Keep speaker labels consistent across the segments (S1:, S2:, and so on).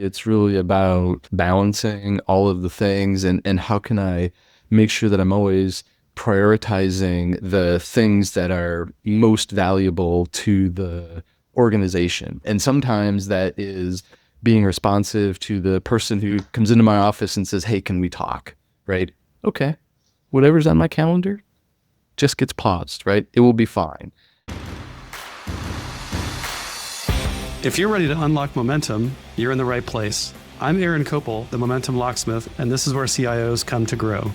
S1: It's really about balancing all of the things and how can I make sure that I'm always prioritizing the things that are most valuable to the organization. And sometimes that is being responsive to the person who comes into my office and says, hey, can we talk? Right? Okay. Whatever's on my calendar just gets paused, right? It will be fine.
S2: If you're ready to unlock momentum, you're in the right place. I'm Aaron Kopel, the Momentum Locksmith, and this is where CIOs come to grow.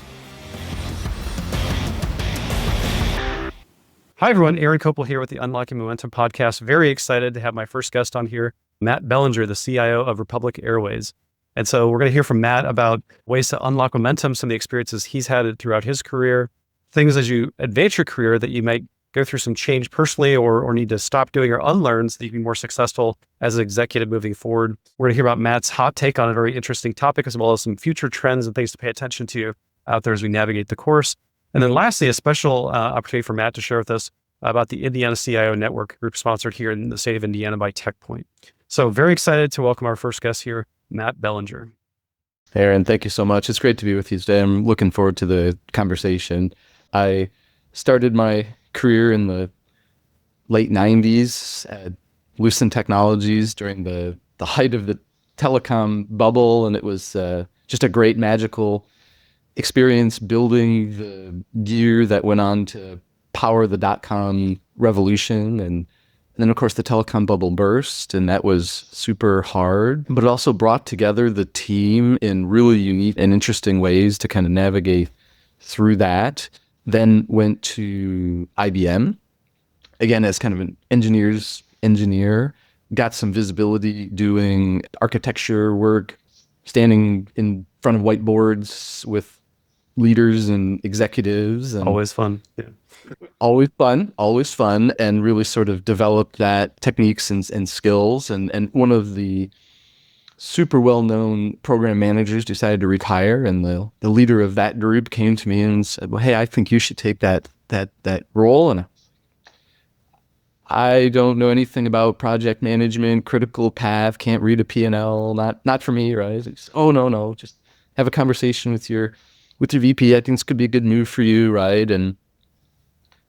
S2: Hi, everyone. Aaron Kopel here with the Unlocking Momentum podcast. Very excited to have my first guest on here, Matt Belanger, the CIO of Republic Airways. And so we're going to hear from Matt about ways to unlock momentum, some of the experiences he's had throughout his career, things as you advance your career that you might go through some change personally or need to stop doing or unlearn so that you can be more successful as an executive moving forward. We're going to hear about Matt's hot take on a very interesting topic, as well as some future trends and things to pay attention to out there as we navigate the course. And then lastly, a special opportunity for Matt to share with us about the Indiana CIO Network group sponsored here in the state of Indiana by TechPoint. So very excited to welcome our first guest here, Matt Belanger.
S1: Aaron, thank you so much. It's great to be with you today. I'm looking forward to the conversation. I started my career in the late 90s at Lucent Technologies during the height of the telecom bubble, and it was just a great magical experience building the gear that went on to power the dot-com revolution. And then, of course, the telecom bubble burst, and that was super hard, but it also brought together the team in really unique and interesting ways to kind of navigate through that. Then went to IBM, again, as kind of an engineer, got some visibility doing architecture work, standing in front of whiteboards with leaders and executives. And
S2: Always fun. Yeah.
S1: Always fun, and really sort of developed that techniques and skills. And one of the super well-known program managers decided to retire, and the leader of that group came to me and said, well, hey, I think you should take that role. And I don't know anything about project management, critical path, can't read a P&L, not for me, right? Said, oh, no, just have a conversation with your VP. I think this could be a good move for you, right? And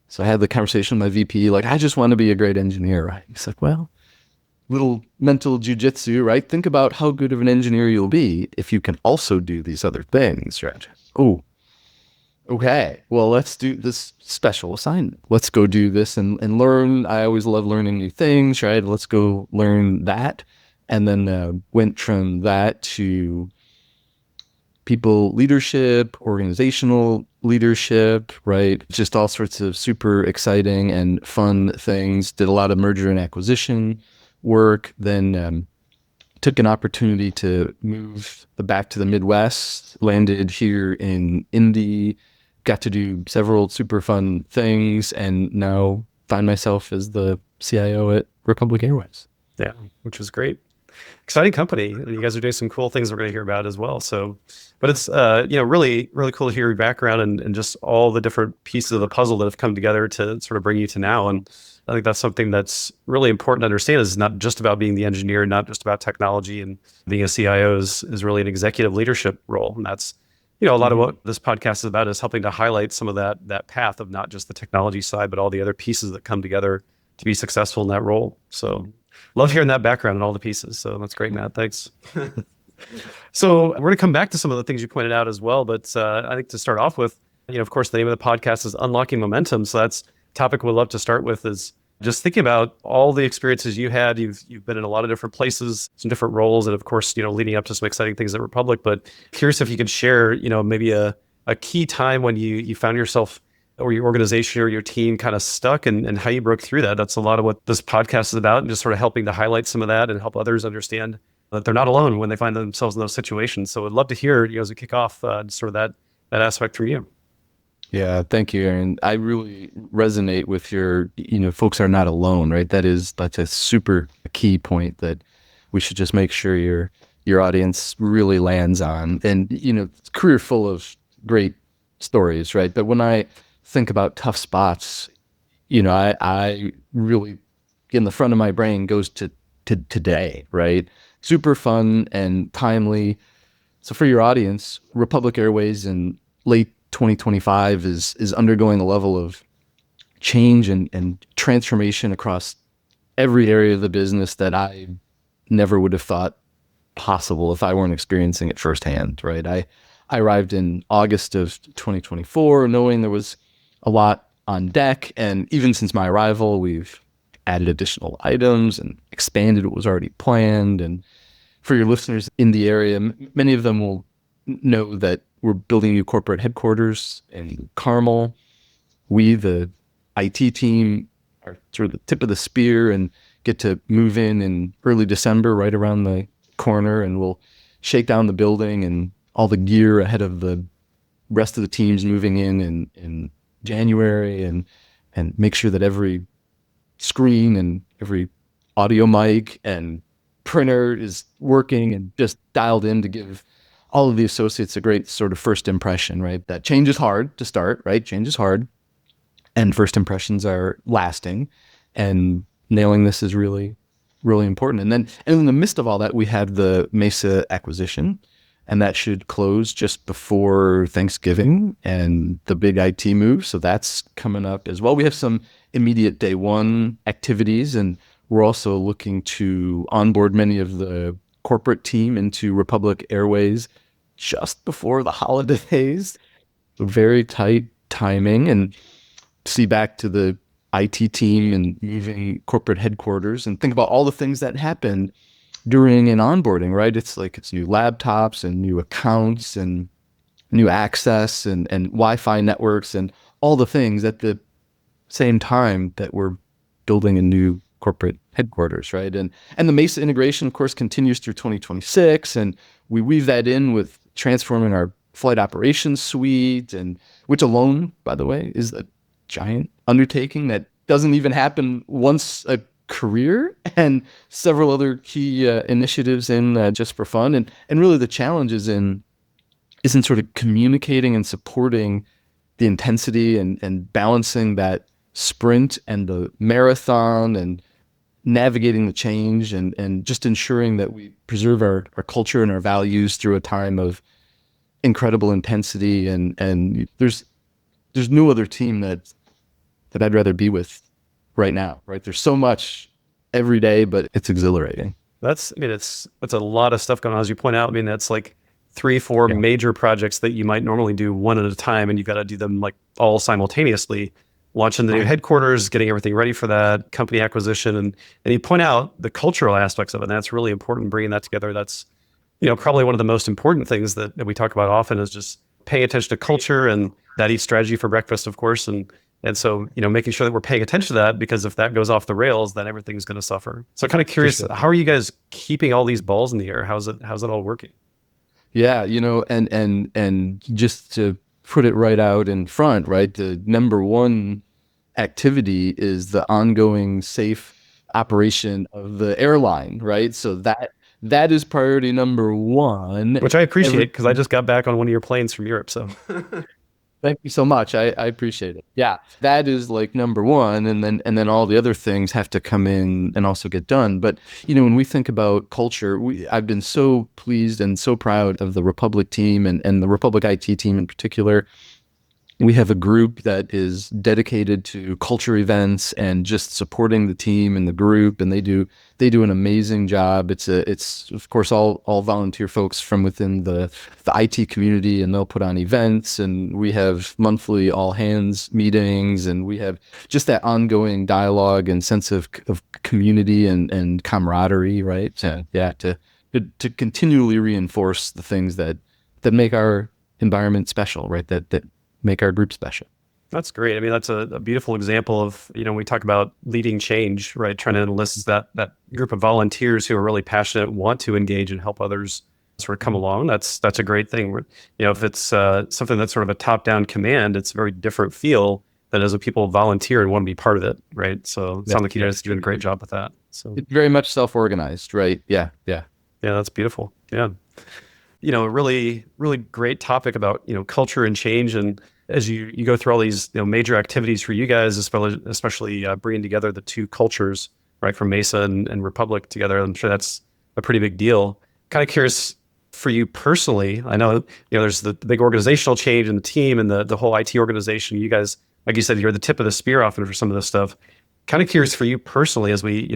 S1: so I had the conversation with my VP, like, I just want to be a great engineer, right? He's like, well, little mental jujitsu, right? Think about how good of an engineer you'll be if you can also do these other things, right? Oh, okay. Well, let's do this special assignment. Let's go do this and learn. I always love learning new things, right? Let's go learn that. And then went from that to people leadership, organizational leadership, right? Just all sorts of super exciting and fun things. Did a lot of merger and acquisition work, then took an opportunity to move back to the Midwest, landed here in Indy, got to do several super fun things, and now find myself as the CIO at Republic Airways.
S2: Yeah, which was great. Exciting company. You guys are doing some cool things we're going to hear about as well. So, but it's really, really cool to hear your background and just all the different pieces of the puzzle that have come together to sort of bring you to now. And I think that's something that's really important to understand, is not just about being the engineer, not just about technology, and being a CIO is really an executive leadership role. And that's, a lot of what this podcast is about, is helping to highlight some of that path of not just the technology side, but all the other pieces that come together to be successful in that role. So love hearing that background and all the pieces. So that's great, Matt. Thanks. So we're going to come back to some of the things you pointed out as well. But I think to start off with, of course, the name of the podcast is Unlocking Momentum. So that's a topic we'd love to start with, is just thinking about all the experiences you had. You've been in a lot of different places, some different roles, and of course, leading up to some exciting things at Republic. But curious if you could share, maybe a key time when you found yourself or your organization or your team kind of stuck, and how you broke through that. That's a lot of what this podcast is about, and just sort of helping to highlight some of that and help others understand that they're not alone when they find themselves in those situations. So I'd love to hear, as we kick off, sort of that aspect from you.
S1: Yeah, thank you, Aaron. I really resonate with your, folks are not alone, right? That's a super key point that we should just make sure your audience really lands on. And, career full of great stories, right? But when I think about tough spots, I really, in the front of my brain goes to today, right? super fun and timely. So for your audience, Republic Airways in late 2025 is undergoing a level of change and transformation across every area of the business that I never would have thought possible if I weren't experiencing it firsthand, right? I arrived in August of 2024 knowing there was a lot on deck. And even since my arrival, we've added additional items and expanded what was already planned. And for your listeners in the area, many of them will know that we're building a new corporate headquarters in Carmel. We, the IT team, are sort of the tip of the spear and get to move in early December, right around the corner, and we'll shake down the building and all the gear ahead of the rest of the teams moving in January, and make sure that every screen and every audio mic and printer is working and just dialed in to give all of the associates a great sort of first impression, right? That change is hard to start, right? Change is hard, and first impressions are lasting, and nailing this is really, really important. And then in the midst of all that, we had the Mesa acquisition, and that should close just before Thanksgiving and the big IT move. So that's coming up as well. We have some immediate day one activities, and we're also looking to onboard many of the corporate team into Republic Airways just before the holidays. Very tight timing, and see back to the IT team and moving corporate headquarters and think about all the things that happened during an onboarding, right? It's like it's new laptops and new accounts and new access and Wi-Fi networks and all the things at the same time that we're building a new corporate headquarters, right? And the Mesa integration, of course, continues through 2026, and we weave that in with transforming our flight operations suite, and which alone, by the way, is a giant undertaking that doesn't even happen once a career, and several other key initiatives in just for fun. And really the challenge is in sort of communicating and supporting the intensity and balancing that sprint and the marathon, and navigating the change, and just ensuring that we preserve our culture and our values through a time of incredible intensity. And there's no other team that I'd rather be with right now, right? There's so much every day, but it's exhilarating.
S2: I mean, it's a lot of stuff going on, as you point out. I mean, that's like 3, 4
S1: Yeah.
S2: major projects that you might normally do one at a time, and you've got to do them like all simultaneously. Launching the new
S1: Right.
S2: headquarters, getting everything ready for that, company acquisition, and you point out the cultural aspects of it. And that's really important, bringing that together. That's, probably one of the most important things that we talk about often is just paying attention to culture, and that eats strategy for breakfast, of course. And so, making sure that we're paying attention to that, because if that goes off the rails, then everything's going to suffer. So kind of curious,
S1: Sure.
S2: how are you guys keeping all these balls in the air? How's it all working?
S1: Yeah, and just to put it right out in front, right? The number one activity is the ongoing safe operation of the airline, right? So that is priority number one.
S2: Which I appreciate,
S1: Every
S2: because I just got back on one of your planes from Europe. So
S1: Thank you so much. I appreciate it. Yeah, that is like number one, and then all the other things have to come in and also get done. But when we think about culture, I've been so pleased and so proud of the Republic team and the Republic IT team in particular. We have a group that is dedicated to culture events and just supporting the team and the group, and they do an amazing job. It's of course all volunteer folks from within the IT community, and they'll put on events, and we have monthly all hands meetings, and we have just that ongoing dialogue and sense of community and camaraderie, right? To continually reinforce the things that make our environment special, right? That make our group special.
S2: that's great. I mean, that's a beautiful example of, we talk about leading change, right? Trying to enlist that group of volunteers who are really passionate, want to engage and help others sort of come along. That's a great thing. If it's something that's sort of a top-down command, it's a very different feel than as a people volunteer and want to be part of it, right? So it sounds like you guys are doing a great job with that. So
S1: It's very much self-organized, right? Yeah.
S2: yeah, that's beautiful. Yeah. A really, really great topic about, culture and change. And as you go through all these, major activities for you guys, especially bringing together the two cultures, right, from Mesa and Republic together, I'm sure that's a pretty big deal. Kind of curious for you personally. I know, there's the big organizational change in the team and the whole IT organization. You guys, like you said, you're the tip of the spear often for some of this stuff. Kind of curious for you personally, as we,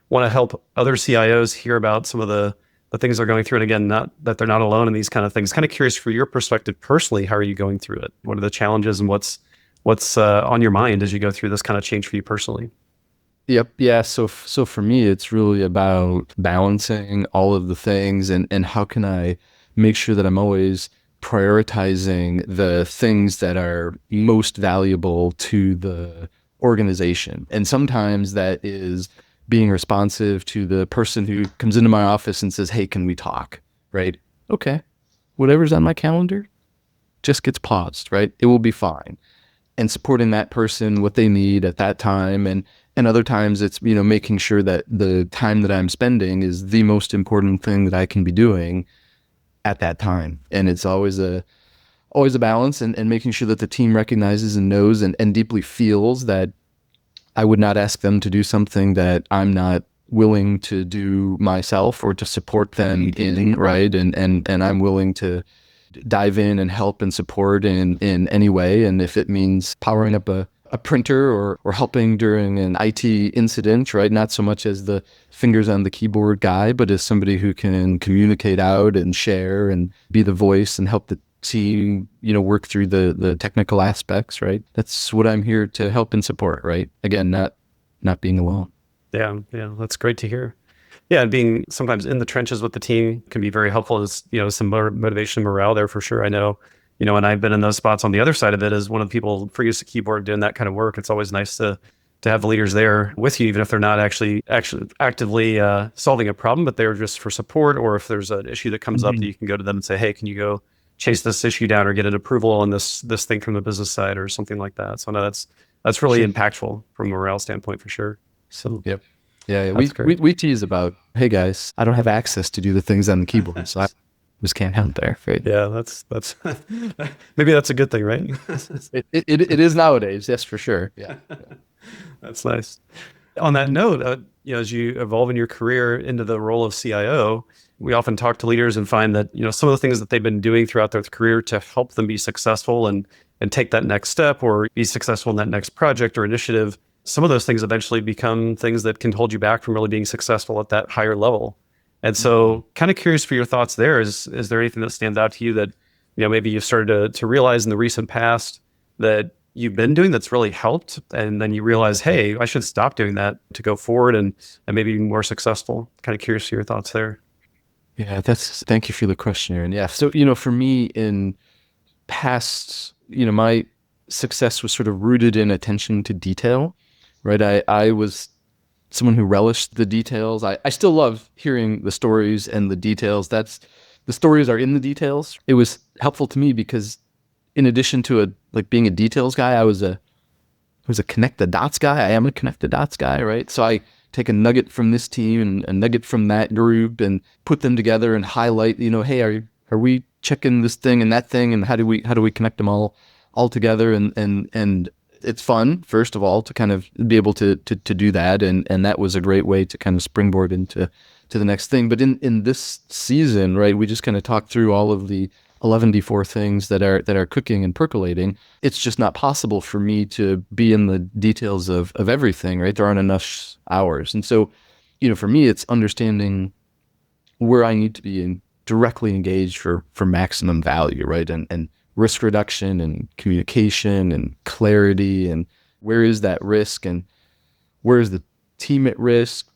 S2: want to help other CIOs hear about some of the things they're going through. And again, not that they're not alone in these kind of things. Kind of curious for your perspective personally, how are you going through it? What are the challenges and what's on your mind as you go through this kind of change for you personally?
S1: Yep. Yeah. So for me, it's really about balancing all of the things and how can I make sure that I'm always prioritizing the things that are most valuable to the organization. And sometimes that is being responsive to the person who comes into my office and says, "Hey, can we talk?" Right? Okay. Whatever's on my calendar just gets paused, right? It will be fine. And supporting that person, what they need at that time. And other times it's, making sure that the time that I'm spending is the most important thing that I can be doing at that time. And it's always a balance and making sure that the team recognizes and knows and deeply feels that I would not ask them to do something that I'm not willing to do myself or to support them in, right? And I'm willing to dive in and help and support in any way. And if it means powering up a printer or helping during an IT incident, right? Not so much as the fingers on the keyboard guy, but as somebody who can communicate out and share and be the voice and help the team, work through the technical aspects, right? That's what I'm here to help and support, right? Again, not being alone.
S2: Yeah, yeah, that's great to hear. Yeah, and being sometimes in the trenches with the team can be very helpful. As some motivation, morale there for sure. I know, and I've been in those spots on the other side of it as one of the people for use a keyboard doing that kind of work. It's always nice to have the leaders there with you, even if they're not actually actively solving a problem, but they're just for support. Or if there's an issue that comes up, that you can go to them and say, "Hey, can you go chase this issue down or get an approval on this thing from the business side or something like that?" So no, that's really impactful from a morale standpoint for sure. So
S1: Yep. Yeah.
S2: that's great.
S1: We tease about, "Hey guys, I don't have access to do the things on the keyboard, so I just can't help there." Right?
S2: Yeah, that's maybe that's a good thing, right?
S1: It is nowadays. Yes, for sure. Yeah.
S2: That's nice. On that note, as you evolve in your career into the role of CIO, we often talk to leaders and find that some of the things that they've been doing throughout their career to help them be successful and take that next step or be successful in that next project or initiative. Some of those things eventually become things that can hold you back from really being successful at that higher level. And so, kind of curious for your thoughts there. Is there anything that stands out to you that maybe you've started to realize in the recent past that you've been doing that's really helped, and then you realize, hey, I should stop doing that to go forward and maybe be more successful? Kind of curious for your thoughts there.
S1: Yeah, thank you for the question, Aaron. Yeah. So, for me in past, my success was sort of rooted in attention to detail, right? I was someone who relished the details. I still love hearing the stories and the details. The stories are in the details. It was helpful to me because in addition to being a details guy, I was a connect the dots guy. I am a connect the dots guy, right? So I take a nugget from this team and a nugget from that group and put them together and highlight, hey, are we checking this thing and that thing, and how do we connect them all together? And it's fun, first of all, to kind of be able to do that, and that was a great way to kind of springboard into the next thing. But in this season, right, we just kind of talked through all of the 11D4 things that are cooking and percolating. It's just not possible for me to be in the details of everything, right? There aren't enough hours. And so, for me, it's understanding where I need to be directly engaged for maximum value, right? And risk reduction and communication and clarity, and where is that risk and where is the team at risk,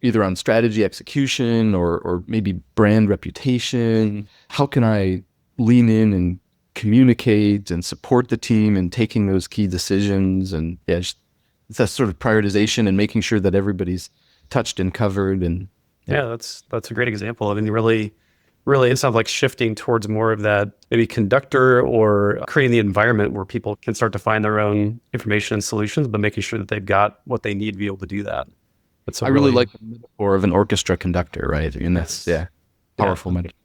S1: either on strategy execution or maybe brand reputation. How can I lean in and communicate and support the team in taking those key decisions? And it's that sort of prioritization and making sure that everybody's touched and covered. And
S2: yeah, that's a great example. I mean, really, it sounds like shifting towards more of that maybe conductor or creating the environment where people can start to find their own information and solutions, but making sure that they've got what they need to be able to do that.
S1: I really like the metaphor of an orchestra conductor, right? And that's powerful metaphor.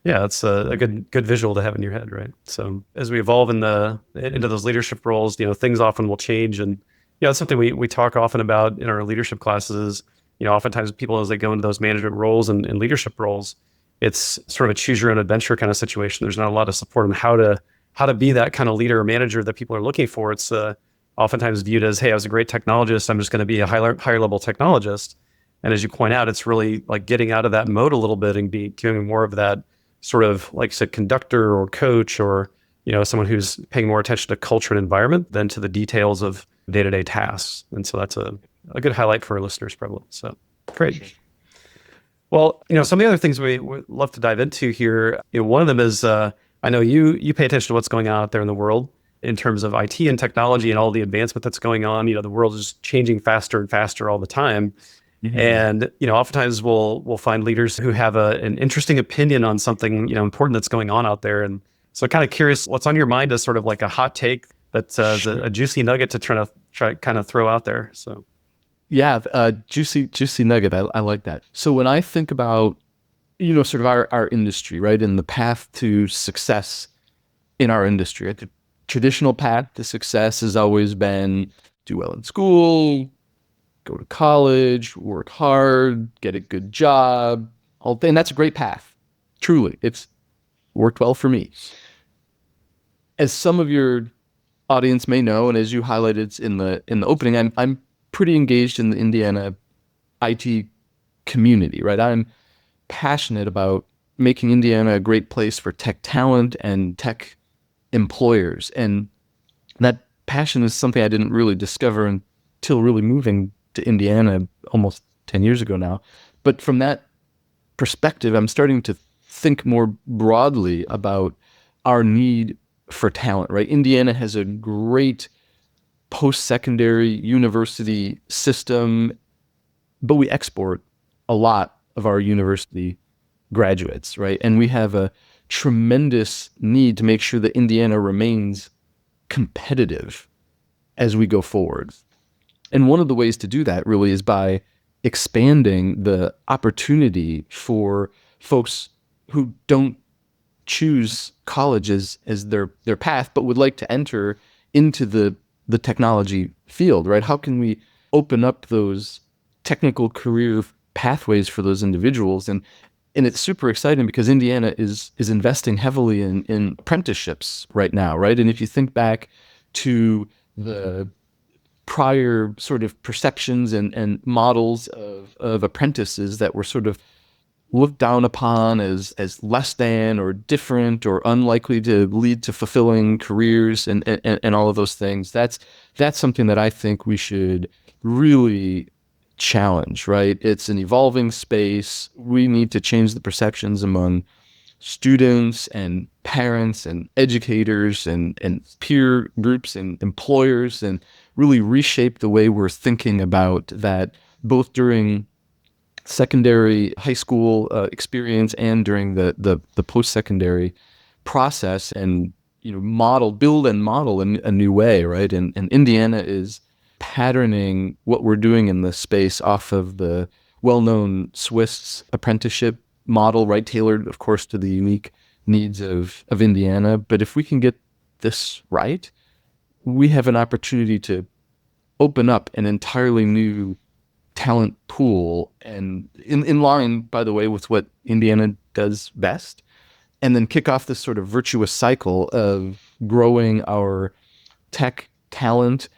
S2: Yeah, it's a good visual to have in your head, right? So as we evolve into those leadership roles, things often will change, and it's something we talk often about in our leadership classes. oftentimes people, as they go into those management roles and leadership roles, it's sort of a choose your own adventure kind of situation. There's not a lot of support on how to be that kind of leader or manager that people are looking for. It's oftentimes viewed as, hey, I was a great technologist, I'm just going to be a higher level technologist. And as you point out, it's really like getting out of that mode a little bit and doing more of that sort of, like you said, conductor or coach, or someone who's paying more attention to culture and environment than to the details of day-to-day tasks. And so that's a good highlight for our listeners, probably. So great. Well, some of the other things we would love to dive into here, one of them is, I know you pay attention to what's going on out there in the world in terms of IT and technology and all the advancement that's going on. The world is changing faster and faster all the time. Mm-hmm. And, oftentimes we'll find leaders who have an interesting opinion on something, important that's going on out there. And so kind of curious what's on your mind as sort of like a hot take that's a juicy nugget to try kind of throw out there. So.
S1: Yeah, juicy nugget. I like that. So when I think about, sort of our industry, right, and the path to success in our industry, right, the traditional path to success has always been do well in school, go to college, work hard, get a good job, and that's a great path. Truly, it's worked well for me. As some of your audience may know, and as you highlighted in the opening, I'm pretty engaged in the Indiana IT community, right? I'm passionate about making Indiana a great place for tech talent and tech employers. And that passion is something I didn't really discover until really moving to Indiana almost 10 years ago now. But from that perspective, I'm starting to think more broadly about our need for talent, right? Indiana has a great post-secondary university system, but we export a lot of our university graduates, right? And we have a tremendous need to make sure that Indiana remains competitive as we go forward. And one of the ways to do that really is by expanding the opportunity for folks who don't choose college as their path, but would like to enter into the technology field, right? How can we open up those technical career pathways for those individuals? And it's super exciting because Indiana is investing heavily in apprenticeships right now, right? And if you think back to the prior sort of perceptions and models of apprentices that were sort of looked down upon as less than or different or unlikely to lead to fulfilling careers and all of those things, that's something that I think we should really challenge, right? It's an evolving space. We need to change the perceptions among students and parents and educators and peer groups and employers, and really reshape the way we're thinking about that, both during secondary high school experience and during the post-secondary process, and build and model in a new way, right? And Indiana is patterning what we're doing in this space off of the well-known Swiss apprenticeship model, right? Tailored, of course, to the unique needs of Indiana. But if we can get this right, we have an opportunity to open up an entirely new talent pool, and in line, by the way, with what Indiana does best, and then kick off this sort of virtuous cycle of growing our tech talent,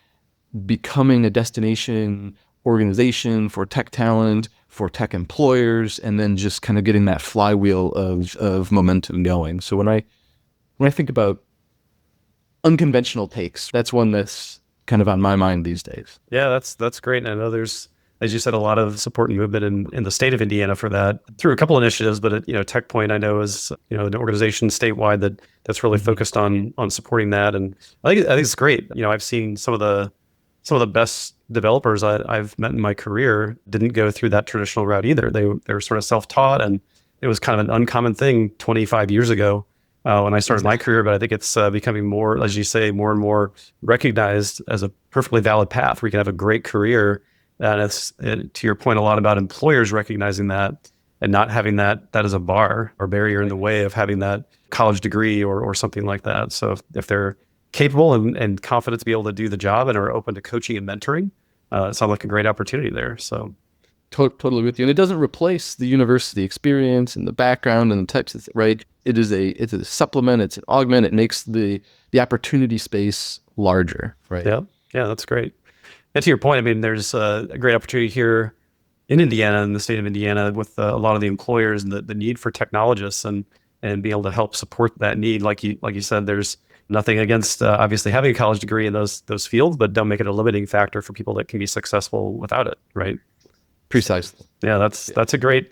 S1: becoming a destination organization for tech talent, for tech employers, and then just kind of getting that flywheel of momentum going. So when I think about unconventional takes, that's one that's kind of on my mind these days.
S2: Yeah, that's great. And I know there's, as you said, a lot of support and movement in the state of Indiana for that through a couple initiatives. But TechPoint, I know, is an organization statewide that's really focused on supporting that, and I think it's great. I've seen some of the best developers I've met in my career didn't go through that traditional route either. They were sort of self-taught, and it was kind of an uncommon thing 25 years ago when I started my career. But I think it's becoming more, as you say, more and more recognized as a perfectly valid path where you can have a great career. And it's, to your point, a lot about employers recognizing that and not having that as a bar or barrier in the way of having that college degree or something like that. So if they're capable and confident to be able to do the job and are open to coaching and mentoring, it sounds like a great opportunity there. So
S1: Totally with you. And it doesn't replace the university experience and the background and the types of right. It's a supplement. It's an augment. It makes the opportunity space larger, right?
S2: Yeah, yeah, that's great. And to your point, I mean, there's a great opportunity here in Indiana, in the state of Indiana, with a lot of the employers and the need for technologists and be able to help support that need. Like you said, there's nothing against obviously having a college degree in those fields, but don't make it a limiting factor for people that can be successful without it, right?
S1: Precisely.
S2: Yeah, that's a great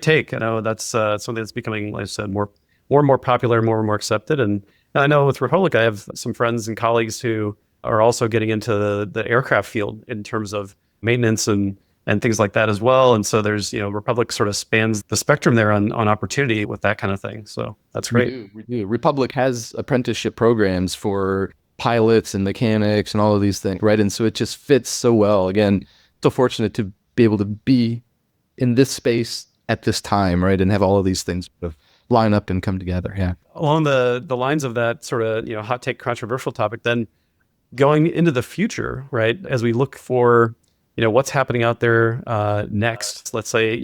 S2: take. I know that's something that's becoming, like I said, more and more popular, more and more accepted. And I know with Republic, I have some friends and colleagues who are also getting into the aircraft field in terms of maintenance and things like that as well. And so there's, Republic sort of spans the spectrum there on opportunity with that kind of thing. So that's great.
S1: We do. Republic has apprenticeship programs for pilots and mechanics and all of these things, right? And so it just fits so well. Again, so fortunate to be able to be in this space at this time, right? And have all of these things sort of line up and come together. Yeah.
S2: Along the lines of that sort of, hot take controversial topic, then going into the future, right? As we look for, what's happening out there next, let's say,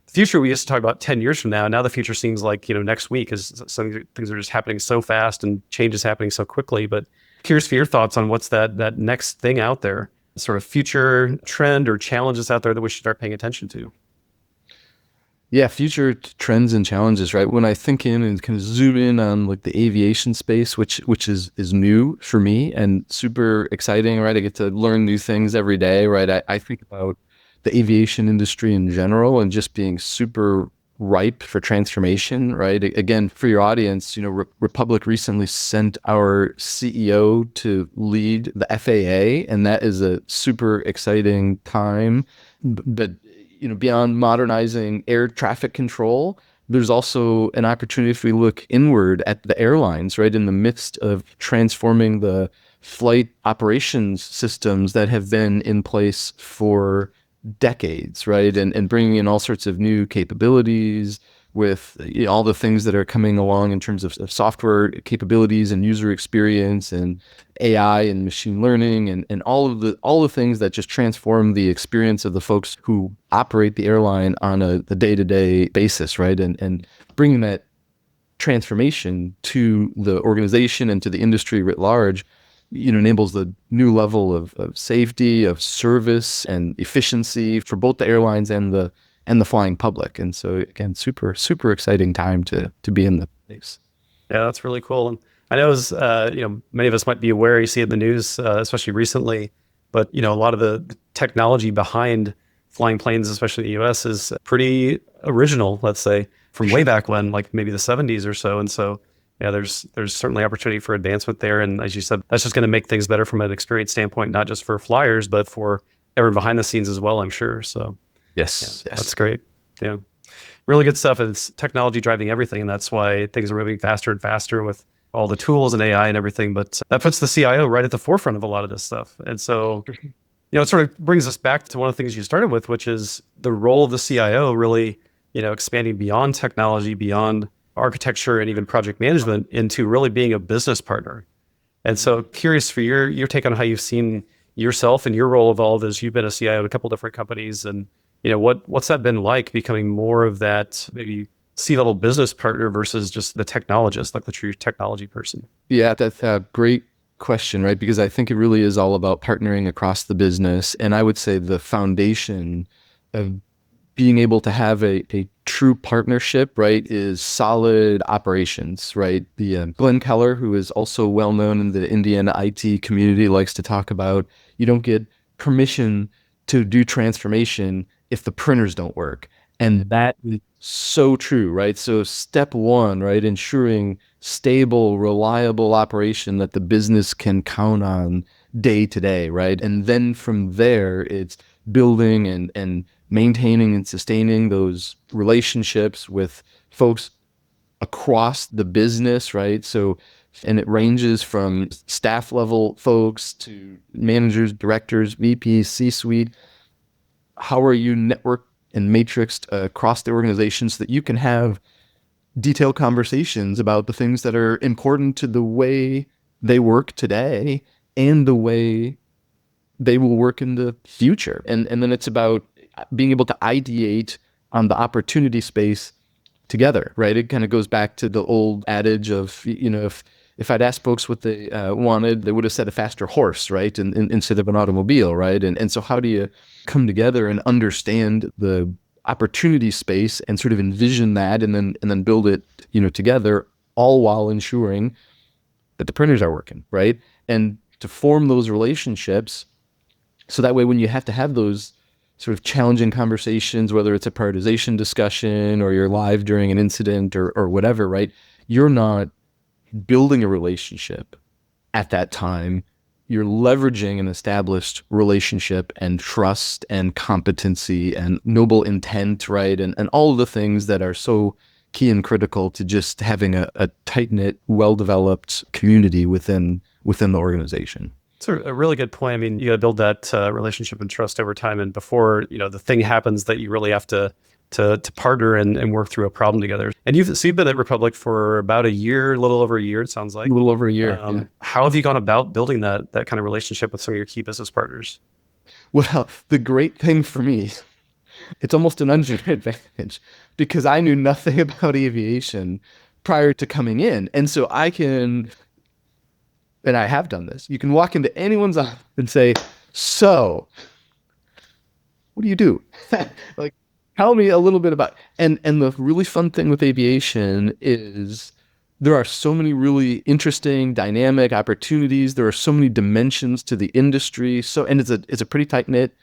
S2: future we used to talk about 10 years from now. Now the future seems like, next week, because some things are just happening so fast and change is happening so quickly. But curious for your thoughts on what's that next thing out there, sort of future trend or challenges out there that we should start paying attention to.
S1: Yeah, future trends and challenges, right? When I think in and kind of zoom in on like the aviation space, which is new for me and super exciting, right? I get to learn new things every day, right? I think about the aviation industry in general and just being super ripe for transformation, right? Again, for your audience, Republic recently sent our CEO to lead the FAA, and that is a super exciting time. But beyond modernizing air traffic control, there's also an opportunity if we look inward at the airlines, right? In the midst of transforming the flight operations systems that have been in place for decades, right? And bringing in all sorts of new capabilities with all the things that are coming along in terms of software capabilities and user experience and AI and machine learning and all the things that just transform the experience of the folks who operate the airline on a day-to-day basis, right? And bringing that transformation to the organization and to the industry writ large, enables the new level of safety, of service, and efficiency for both the airlines and the flying public. And so again, super, super exciting time to be in the space.
S2: Yeah, that's really cool. And I know as many of us might be aware, you see it in the news, especially recently, but a lot of the technology behind flying planes, especially in the US, is pretty original, let's say, from way back when, like maybe the 70s or so. And so yeah, there's certainly opportunity for advancement there. And as you said, that's just going to make things better from an experience standpoint, not just for flyers, but for everyone behind the scenes as well, I'm sure. So
S1: yes,
S2: that's great. Yeah. Really good stuff. It's technology driving everything. And that's why things are moving faster and faster with all the tools and AI and everything. But that puts the CIO right at the forefront of a lot of this stuff. And so, it sort of brings us back to one of the things you started with, which is the role of the CIO really, expanding beyond technology, beyond architecture, and even project management into really being a business partner. And so curious for your take on how you've seen yourself and your role evolve as you've been a CIO at a couple different companies, and what's that been like, becoming more of that maybe C-level business partner versus just the technologist, like the true technology person?
S1: Yeah, that's a great question, right? Because I think it really is all about partnering across the business. And I would say the foundation of being able to have a true partnership, right, is solid operations, right? The Glenn Keller, who is also well known in the Indiana IT community, likes to talk about you don't get permission to do transformation if the printers don't work. And that is so true, right? So step one, right, ensuring stable, reliable operation that the business can count on day to day, right? And then from there, it's building and maintaining and sustaining those relationships with folks across the business, right? So, and it ranges from staff level folks to managers, directors, VPs, C-suite. How are you networked and matrixed across the organization so that you can have detailed conversations about the things that are important to the way they work today and the way they will work in the future. And then it's about being able to ideate on the opportunity space together, right? It kind of goes back to the old adage of, if I'd asked folks what they wanted, they would have said a faster horse, right? Instead of an automobile, right? And so how do you come together and understand the opportunity space and sort of envision that and then build it, together, all while ensuring that the printers are working, right? And to form those relationships, so that way when you have to have those sort of challenging conversations, whether it's a prioritization discussion or you're live during an incident or whatever, right? You're not building a relationship at that time. You're leveraging an established relationship and trust and competency and noble intent, right? And all of the things that are so key and critical to just having a tight-knit, well-developed community within the organization.
S2: It's a really good point. I mean, you got to build that relationship and trust over time, and before the thing happens, that you really have to partner and work through a problem together. And you've been at Republic for about a year, a little over a year, it sounds like.
S1: A little over a year. Yeah.
S2: How have you gone about building that kind of relationship with some of your key business partners?
S1: Well, the great thing for me, it's almost an unfair advantage because I knew nothing about aviation prior to coming in. And so I can, and I have done this, you can walk into anyone's office and say, so what do you do? Like, tell me a little bit about, and the really fun thing with aviation is there are so many really interesting, dynamic opportunities. There are so many dimensions to the industry. And it's a pretty tight-knit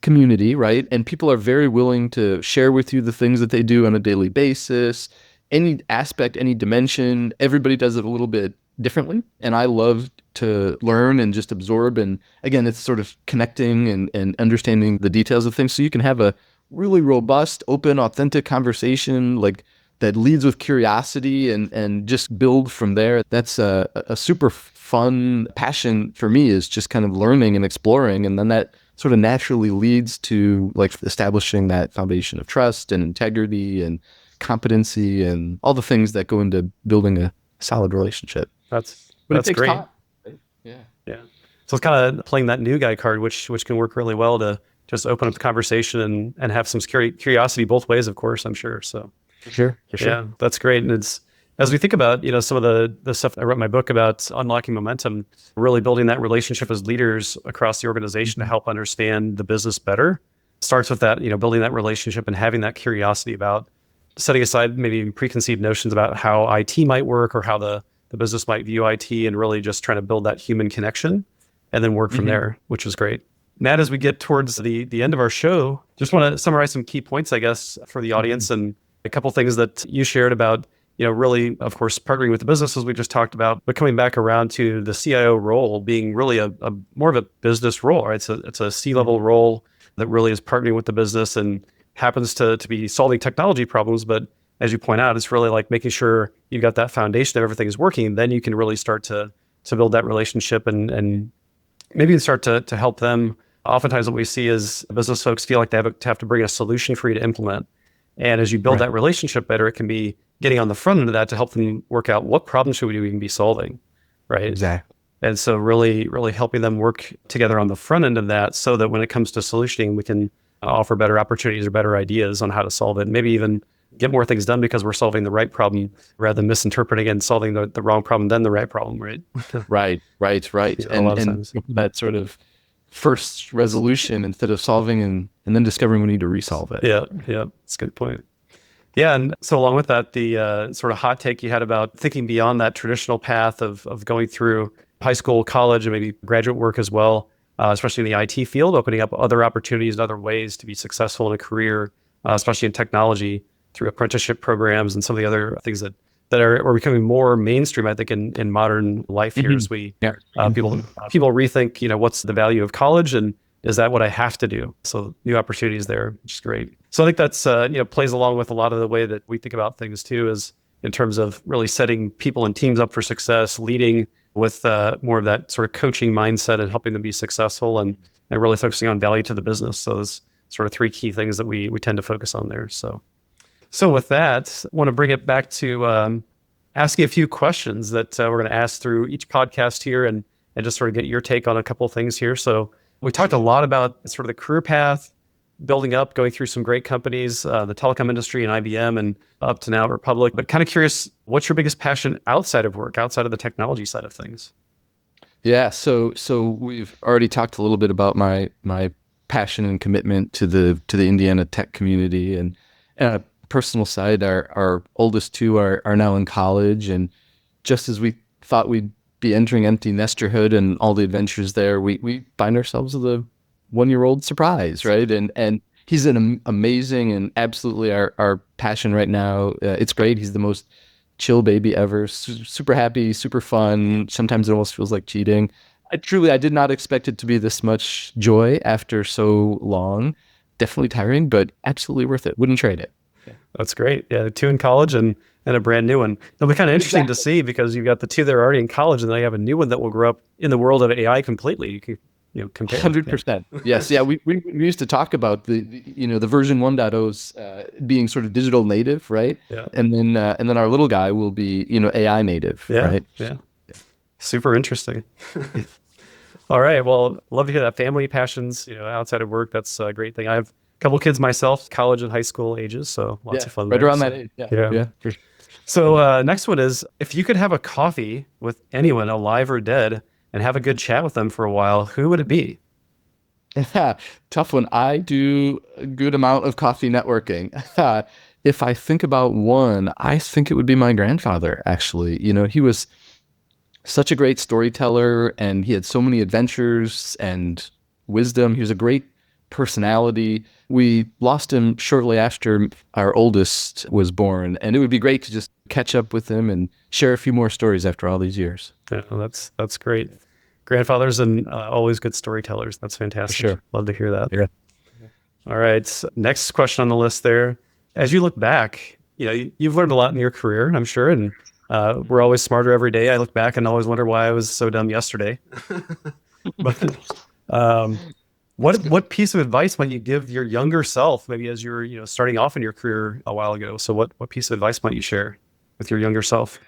S1: community, right? And people are very willing to share with you the things that they do on a daily basis. Any aspect, any dimension, everybody does it a little bit differently. And I love to learn and just absorb. And again, it's sort of connecting and understanding the details of things. So you can have a really robust, open, authentic conversation like that leads with curiosity and just build from there. That's a super fun passion for me, is just kind of learning and exploring. And then that sort of naturally leads to like establishing that foundation of trust and integrity and competency and all the things that go into building a solid relationship.
S2: That's
S1: great.
S2: Time, right? Yeah. So it's kind of playing that new guy card, which can work really well to just open up the conversation and have some curiosity both ways, of course, I'm sure. So
S1: For sure.
S2: Yeah, that's great. And it's, as we think about, some of the stuff I wrote in my book about unlocking momentum, really building that relationship as leaders across the organization to help understand the business better, starts with that, building that relationship and having that curiosity about setting aside maybe preconceived notions about how IT might work or how the business might view IT, and really just trying to build that human connection and then work from there, which is great. Matt, as we get towards the end of our show, just want to summarize some key points, I guess, for the audience, and a couple things that you shared about, really, of course, partnering with the businesses we just talked about, but coming back around to the CIO role being really a more of a business role, right? It's a C-level role that really is partnering with the business and happens to be solving technology problems. But as you point out, it's really like making sure you've got that foundation of everything is working. Then you can really start to build that relationship and maybe start to help them. Oftentimes what we see is business folks feel like they have to bring a solution for you to implement. And as you build that relationship better, it can be getting on the front end of that to help them work out what problem should we even be solving, right?
S1: Exactly.
S2: And so really, really helping them work together on the front end of that, so that when it comes to solutioning, we can offer better opportunities or better ideas on how to solve it. Maybe even get more things done because we're solving the right problem rather than misinterpreting and solving the wrong problem, then the right problem, right?
S1: Right.
S2: Yeah,
S1: and that sort of first resolution instead of solving and then discovering we need to resolve it.
S2: Yeah, that's a good point. Yeah, and so along with that, the sort of hot take you had about thinking beyond that traditional path of going through high school, college, and maybe graduate work as well, especially in the IT field, opening up other opportunities and other ways to be successful in a career, especially in technology, through apprenticeship programs and some of the other things that are becoming more mainstream, I think, in modern life here, as we people rethink, what's the value of college, and is that what I have to do? So new opportunities there, which is great. So I think that's plays along with a lot of the way that we think about things too, is in terms of really setting people and teams up for success, leading with more of that sort of coaching mindset and helping them be successful, and really focusing on value to the business. So those sort of three key things that we tend to focus on there. So with that, I want to bring it back to asking a few questions that we're going to ask through each podcast here, and just sort of get your take on a couple of things here. So we talked a lot about sort of the career path, building up, going through some great companies, the telecom industry and IBM, and up to now Republic. But kind of curious, what's your biggest passion outside of work, outside of the technology side of things?
S1: Yeah, so we've already talked a little bit about my passion and commitment to the Indiana tech community, and on a personal side, our oldest two are now in college, and just as we thought we'd be entering empty nesterhood and all the adventures there, we find ourselves with a 1 year old surprise, right? And he's an amazing and absolutely our passion right now. It's great. He's the most chill baby ever. Super happy, super fun. Sometimes it almost feels like cheating. I did not expect it to be this much joy after so long. Definitely tiring, but absolutely worth it. Wouldn't trade it.
S2: That's great. Yeah, two in college and a brand new one. It'll be kind of interesting to see because you've got the two that are already in college, and then you have a new one that will grow up in the world of AI completely. You can compare.
S1: 100%. Yes. Yeah. We used to talk about the version 1.0's being sort of digital native, right?
S2: Yeah.
S1: And then our little guy will be, AI native,
S2: Yeah.
S1: right?
S2: Yeah. Super interesting. All right. Well, love to hear that. Family passions, outside of work. That's a great thing. I have a couple kids myself, college and high school ages, so lots of fun
S1: Right
S2: there.
S1: around
S2: So,
S1: that age. Yeah.
S2: yeah.
S1: Yeah. For
S2: So next one is, if you could have a coffee with anyone, alive or dead, and have a good chat with them for a while, who would it be?
S1: Yeah, tough one. I do a good amount of coffee networking. If I think about one, I think it would be my grandfather, actually. He was such a great storyteller and he had so many adventures and wisdom. He was a great personality. We lost him shortly after our oldest was born, and it would be great to just catch up with him and share a few more stories after all these years.
S2: Yeah, well, that's great. Grandfathers and always good storytellers. That's fantastic.
S1: Sure.
S2: Love to hear that.
S1: Yeah.
S2: All right. Next question on the list there. As you look back, you've learned a lot in your career, I'm sure, and we're always smarter every day. I look back and always wonder why I was so dumb yesterday. But what piece of advice might you give your younger self, maybe as you were starting off in your career a while ago? So what piece of advice might you share with your younger self?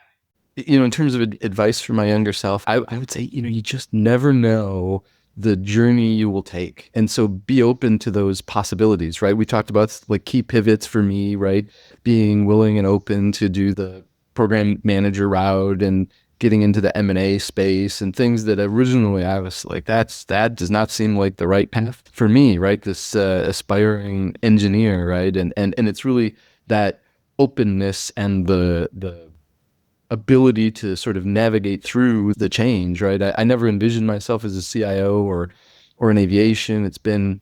S1: In terms of advice for my younger self, I would say, you just never know the journey you will take. And so be open to those possibilities, right? We talked about like key pivots for me, right? Being willing and open to do the program manager route and getting into the M&A space and things that originally I was like, that does not seem like the right path for me, right? This aspiring engineer, right? And it's really that openness and the ability to sort of navigate through the change, right? I never envisioned myself as a CIO or in aviation. It's been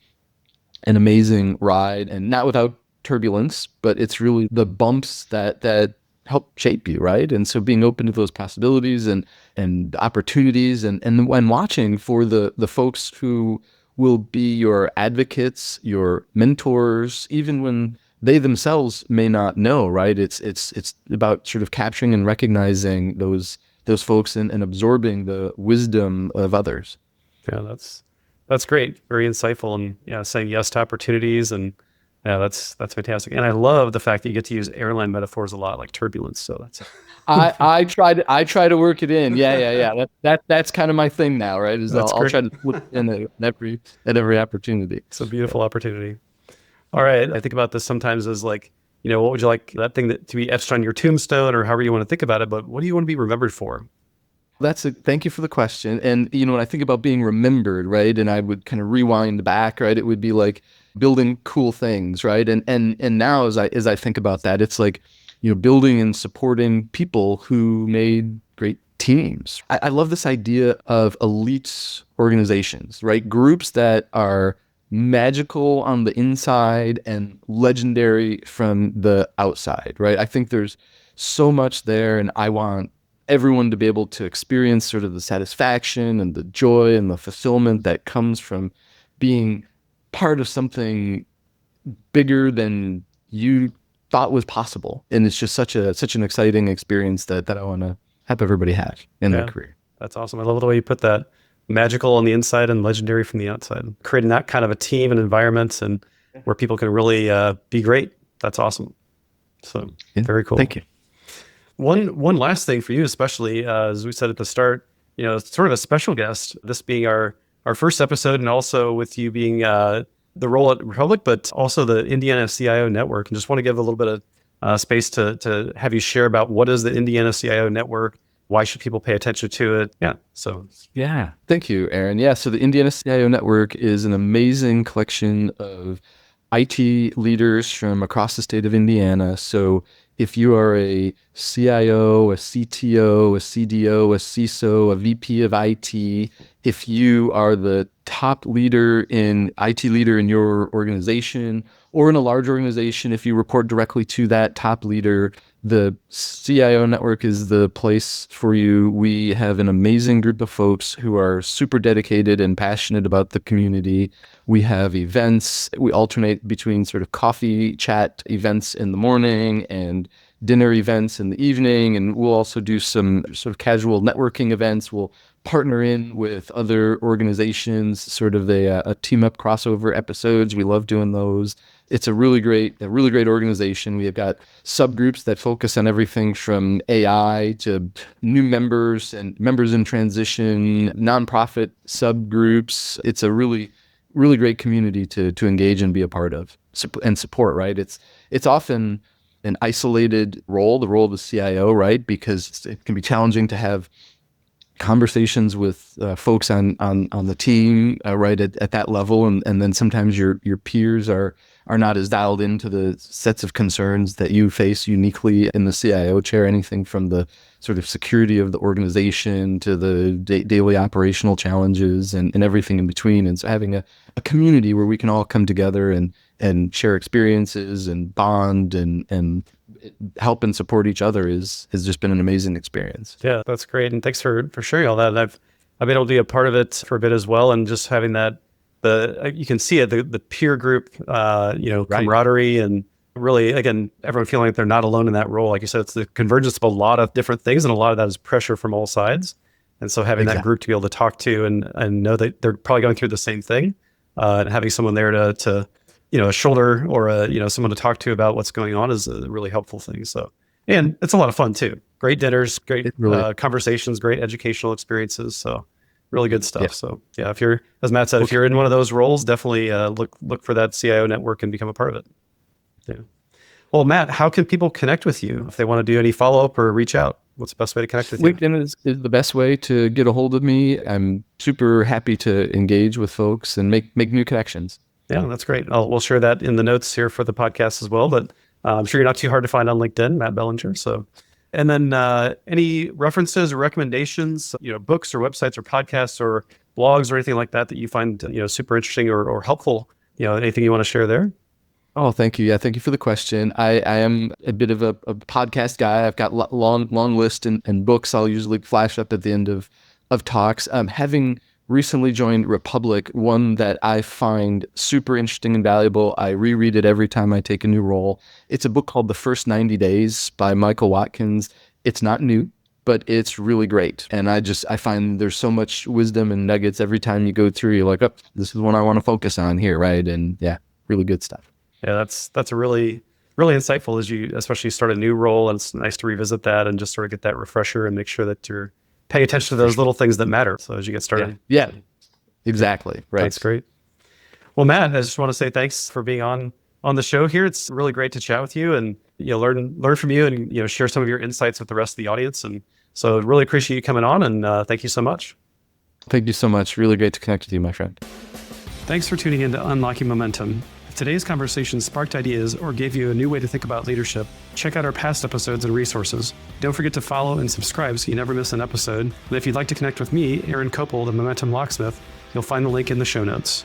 S1: an amazing ride, and not without turbulence, but it's really the bumps that help shape you, right? And so being open to those possibilities and opportunities, and when watching for the folks who will be your advocates, your mentors, even when they themselves may not know, right? It's about sort of capturing and recognizing those folks and absorbing the wisdom of others.
S2: Yeah, that's great. Very insightful, and saying yes to opportunities, and that's fantastic. And I love the fact that you get to use airline metaphors a lot, like turbulence. So that's
S1: I try to work it in. Yeah. That's kind of my thing now, right? I'll try to put it in at every opportunity.
S2: It's a beautiful opportunity. All right. I think about this sometimes as like, what would you like that thing to be etched on your tombstone, or however you want to think about it, but what do you want to be remembered for?
S1: Thank you for the question. And when I think about being remembered, right, and I would kind of rewind back, right, it would be like building cool things, right? And now as I think about that, it's like, building and supporting people who made great teams. I love this idea of elite organizations, right? Groups that are magical on the inside and legendary from the outside, right? I think there's so much there, and I want everyone to be able to experience sort of the satisfaction and the joy and the fulfillment that comes from being part of something bigger than you thought was possible. And it's just such an exciting experience that I want to have everybody have in their career.
S2: That's awesome. I love the way you put that. Magical on the inside and legendary from the outside. Creating that kind of a team and environment, and where people can really be great. That's awesome. So very cool.
S1: Thank you.
S2: One last thing for you, especially as we said at the start, it's sort of a special guest. This being our first episode, and also with you being the role at Republic, but also the Indiana CIO Network. And just want to give a little bit of space to have you share about what is the Indiana CIO Network, why should people pay attention to it? Yeah. So
S1: Yeah. Thank you, Aaron. Yeah. So the Indiana CIO Network is an amazing collection of IT leaders from across the state of Indiana. So if you are a CIO, a CTO, a CDO, a CISO, a VP of IT, if you are the top leader in IT leader in your organization or in a large organization, if you report directly to that top leader, the CIO network is the place for you. We have an amazing group of folks who are super dedicated and passionate about the community. We have events. We alternate between sort of coffee chat events in the morning and dinner events in the evening. And we'll also do some sort of casual networking events. We'll partner in with other organizations, sort of a team up crossover episodes. We love doing those. It's a really great organization. We have got subgroups that focus on everything from AI to new members and members in transition, nonprofit subgroups. It's a really great community to engage and be a part of and support, right? It's often an isolated role, the role of the CIO, right? Because it can be challenging to have conversations with folks on the team, right at that level, and then sometimes your peers are not as dialed into the sets of concerns that you face uniquely in the CIO chair. Anything from the sort of security of the organization to the daily operational challenges and everything in between. And so having a community where we can all come together and share experiences and bond and help and support each other has just been an amazing experience.
S2: yeah, that's great. And thanks for sharing all that. And I've been able to be a part of it for a bit as well. And just having that, you can see it, the peer group, camaraderie, and really, again, everyone feeling like they're not alone in that role. Like you said, it's the convergence of a lot of different things, and a lot of that is pressure from all sides. And so having that group to be able to talk to and know that they're probably going through the same thing, and having someone there to a shoulder or someone to talk to about what's going on is a really helpful thing. So, and it's a lot of fun too. Great dinners, great conversations, great educational experiences. So really good stuff. Yeah. So yeah, if you're, as Matt said, if you're in one of those roles, definitely look for that CIO network and become a part of it. Yeah. Well, Matt, how can people connect with you if they want to do any follow-up or reach out? What's the best way to connect with you?
S1: LinkedIn is the best way to get a hold of me. I'm super happy to engage with folks and make new connections.
S2: Yeah, that's great. We'll share that in the notes here for the podcast as well. But I'm sure you're not too hard to find on LinkedIn, Matt Belanger. So, and then any references or recommendations, books or websites or podcasts or blogs or anything like that you find super interesting or helpful. Anything you want to share there?
S1: Oh, thank you. Yeah, thank you for the question. I am a bit of a podcast guy. I've got long list and books I'll usually flash up at the end of talks. Having recently joined Republic, one that I find super interesting and valuable. I reread it every time I take a new role. It's a book called The First 90 Days by Michael Watkins. It's not new, but it's really great. And I find there's so much wisdom and nuggets every time you go through. You're like, oh, this is one I want to focus on here, right? And yeah, really good stuff.
S2: Yeah, that's a really insightful as you especially start a new role, and it's nice to revisit that and just sort of get that refresher and make sure that you're paying attention to those little things that matter. So as you get started.
S1: Yeah, exactly. Right.
S2: That's great. Well, Matt, I just want to say thanks for being on the show here. It's really great to chat with you and learn from you and share some of your insights with the rest of the audience. And so really appreciate you coming on, and thank you so much.
S1: Thank you so much. Really great to connect with you, my friend.
S2: Thanks for tuning in to Unlocking Momentum. If today's conversation sparked ideas or gave you a new way to think about leadership, check out our past episodes and resources. Don't forget to follow and subscribe so you never miss an episode. And if you'd like to connect with me, Aaron Kopel, the Momentum Locksmith, you'll find the link in the show notes.